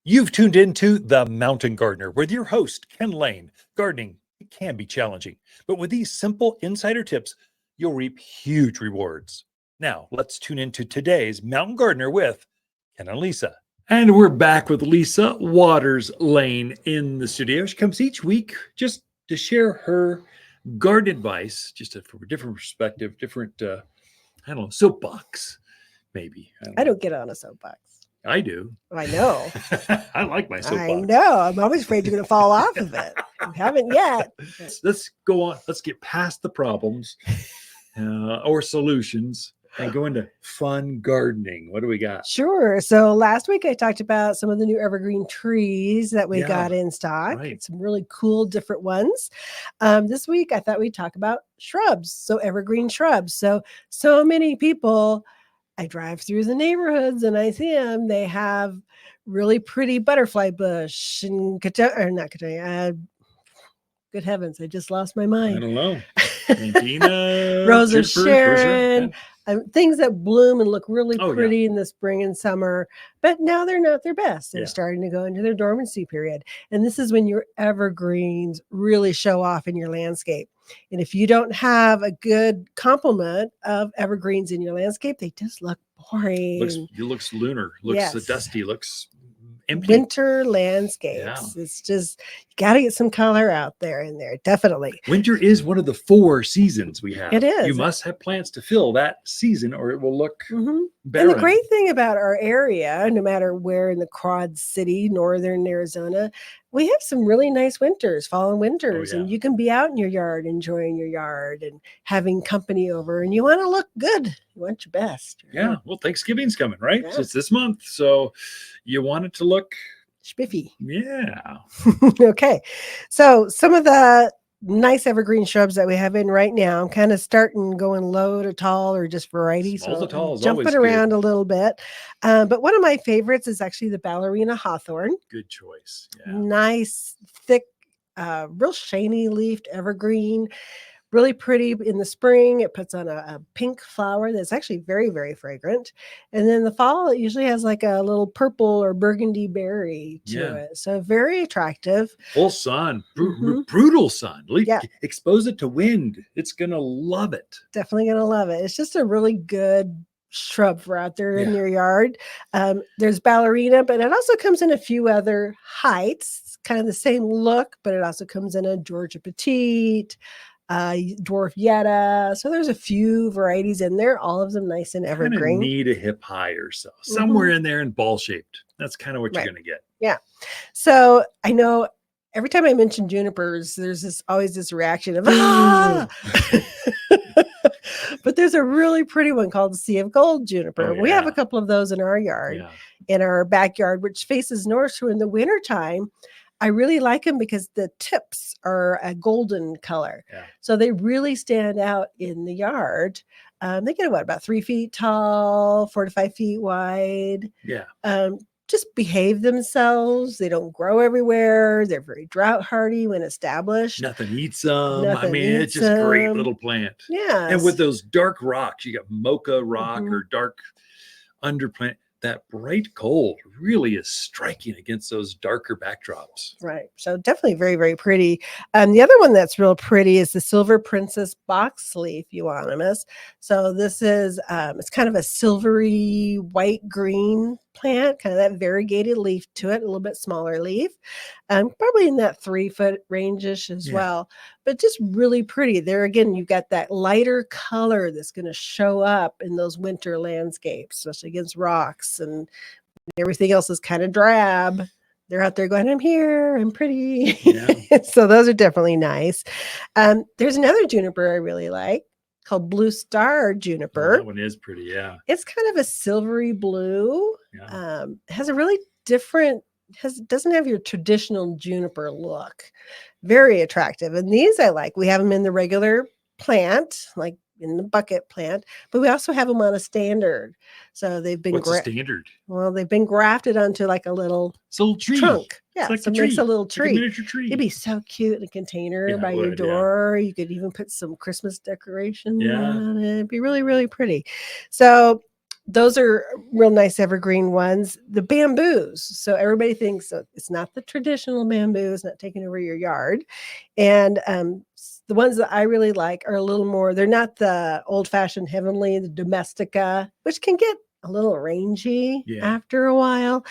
You've tuned into The Mountain Gardener with your host, Ken Lain. Gardening, it can be challenging, but with these simple insider tips, you'll reap huge rewards. Now, let's tune into today's Mountain Gardener with Ken and Lisa. And we're back with Lisa Waters Lane in the studio. She comes each week just to share her garden advice, just from a different perspective, different, soapbox, maybe. I don't get on a soapbox. I do. I know. I like my soapbox. I know. I'm always afraid you're going to fall off of it. You haven't yet. Let's go on. Let's get past the problems or solutions and go into fun gardening. What do we got? Sure. So last week I talked about some of the new evergreen trees that we got in stock. Right. Some really cool different ones. This week I thought we'd talk about shrubs. So evergreen shrubs. So many people, I drive through the neighborhoods and I see them. They have really pretty butterfly bush and good heavens, I just lost my mind. I don't know. Rose of Sharon, things that bloom and look really pretty in the spring and summer, but now they're not their best. They're starting to go into their dormancy period. And this is when your evergreens really show off in your landscape. And if you don't have a good complement of evergreens in your landscape, they just look boring. It looks lunar, looks dusty, looks empty. Winter landscapes. It's just, you got to get some color out there in there. Definitely. Winter is one of the 4 seasons we have. It is. You must have plants to fill that season or it will look And barren. the great thing about our area, no matter where in the Quad City, northern Arizona, we have some really nice winters, fall and winters, and you can be out in your yard, enjoying your yard and having company over, and you want to look good. You want your best. Right? Yeah. Well, Thanksgiving's coming, right? Yeah. So it's this month. So you want it to look spiffy. Yeah. Okay. So some of the nice evergreen shrubs that we have in right now, I'm kind of starting going low to tall or just varieties. Small to tall is jumping always around good. a little bit. But one of my favorites is actually the Ballerina Hawthorn. Good choice. Yeah. Nice, thick, real shiny leafed evergreen. Really pretty in the spring. It puts on a pink flower that's actually very, very fragrant. And then the fall, it usually has like a little purple or burgundy berry to it. So very attractive. Full sun, brutal sun. Expose it to wind. It's going to love it. Definitely going to love it. It's just a really good shrub for out there in your yard. There's Ballerina, but it also comes in a few other heights. It's kind of the same look, but it also comes in a Georgia Petite, dwarf yetta. So there's a few varieties in there, all of them nice and evergreen. Need a hip high or so, somewhere in there and ball shaped. That's kind of what you're going to get. Yeah. So I know every time I mention junipers, there's always this reaction of but there's a really pretty one called the Sea of Gold juniper. We have a couple of those in our yard, in our backyard, which faces north. So in the wintertime, I really like them because the tips are a golden color. So they really stand out in the yard. They get about 3 feet tall, 4 to 5 feet wide. Just behave themselves. They don't grow everywhere. They're very drought hardy when established. Nothing eats them. It's just a great little plant. Yeah. And with those dark rocks, you got mocha rock or dark underplant. That bright gold really is striking against those darker backdrops. Right. So definitely very, very pretty. The other one that's real pretty is the Silver Princess Boxleaf Euonymus. So this is, it's kind of a silvery white green plant, kind of that variegated leaf to it, a little bit smaller leaf, probably in that 3-foot range-ish as well, but just really pretty. There again, you've got that lighter color that's going to show up in those winter landscapes, especially against rocks, and everything else is kind of drab. They're out there going, I'm here, I'm pretty. So those are definitely nice. There's another juniper I really like called Blue Star Juniper. That one is pretty, It's kind of a silvery blue. Has a really different, doesn't have your traditional juniper look. Very attractive. And these I like. We have them in the regular plant, like in the bucket plant, but we also have them on a standard. So they've been What's a standard? Well, they've been grafted onto like a little tree trunk. Yeah, like so it makes a little tree. Like a miniature tree. It'd be so cute in a container by your door. You could even put some Christmas decoration on it. It'd be really, really pretty. So those are real nice evergreen ones. The bamboos. So everybody thinks it's not the traditional bamboo. It's not taking over your yard. And the ones that I really like are a little more, they're not the old-fashioned heavenly, the domestica, which can get a little rangy after a while.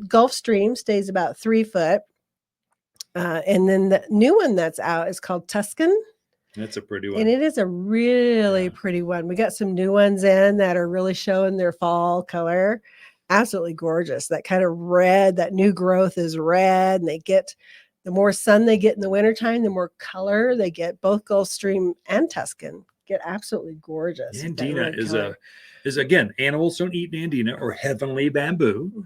Gulf Stream stays about 3 foot. And then the new one that's out is called Tuscan. That's a pretty one. And it is a really pretty one. We got some new ones in that are really showing their fall color. Absolutely gorgeous. That kind of red, that new growth is red. And the more sun they get in the wintertime, the more color they get. Both Gulfstream and Tuscan get absolutely gorgeous. Andina is again, animals don't eat Andina or heavenly bamboo.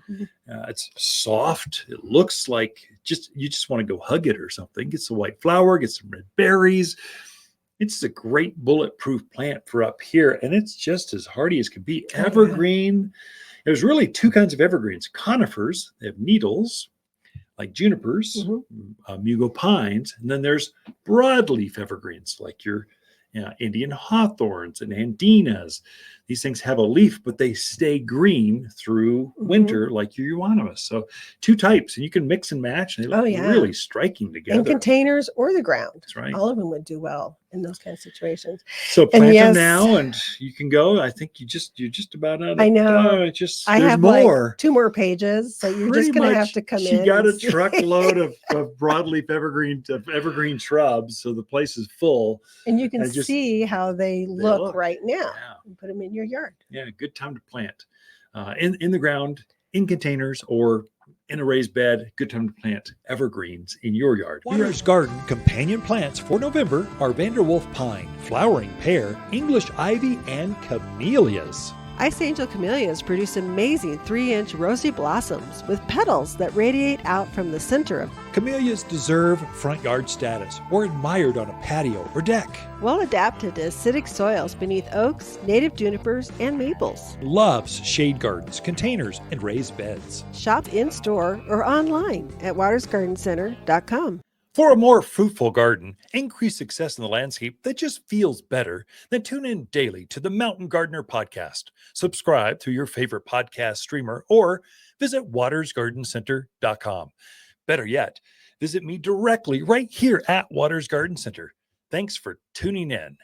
It's soft. It looks like you just want to go hug it or something. Get some white flower, get some red berries. It's a great bulletproof plant for up here, and it's just as hardy as can be. Evergreen. There's really two kinds of evergreens. Conifers, they have needles, like junipers, mugo pines, and then there's broadleaf evergreens, like your Indian hawthorns and andinas. These things have a leaf, but they stay green through winter, like your euonymus. So two types, and you can mix and match, and they look really striking together. In containers or the ground. That's right. All of them would do well in those kind of situations. So plant them now, and you can go. I think you're just about out of. I know. I have more. Like 2 more pages, so you're just going to have to come in. She got a truckload of broadleaf evergreen shrubs, so the place is full. And you can see how they look right now. And put them in your yard. Yeah, good time to plant in the ground, in containers, or in a raised bed. Good time to plant evergreens in your yard. Waters Garden companion plants for November are Vanderwolf pine, flowering pear, English ivy, and camellias. Ice Angel camellias produce amazing 3-inch rosy blossoms with petals that radiate out from the center of. Camellias deserve front yard status or admired on a patio or deck. Well adapted to acidic soils beneath oaks, native junipers, and maples. Loves shade gardens, containers, and raised beds. Shop in-store or online at watersgardencenter.com. For a more fruitful garden, increase success in the landscape that just feels better, then tune in daily to the Mountain Gardener podcast. Subscribe through your favorite podcast streamer or visit watersgardencenter.com. Better yet, visit me directly right here at Waters Garden Center. Thanks for tuning in.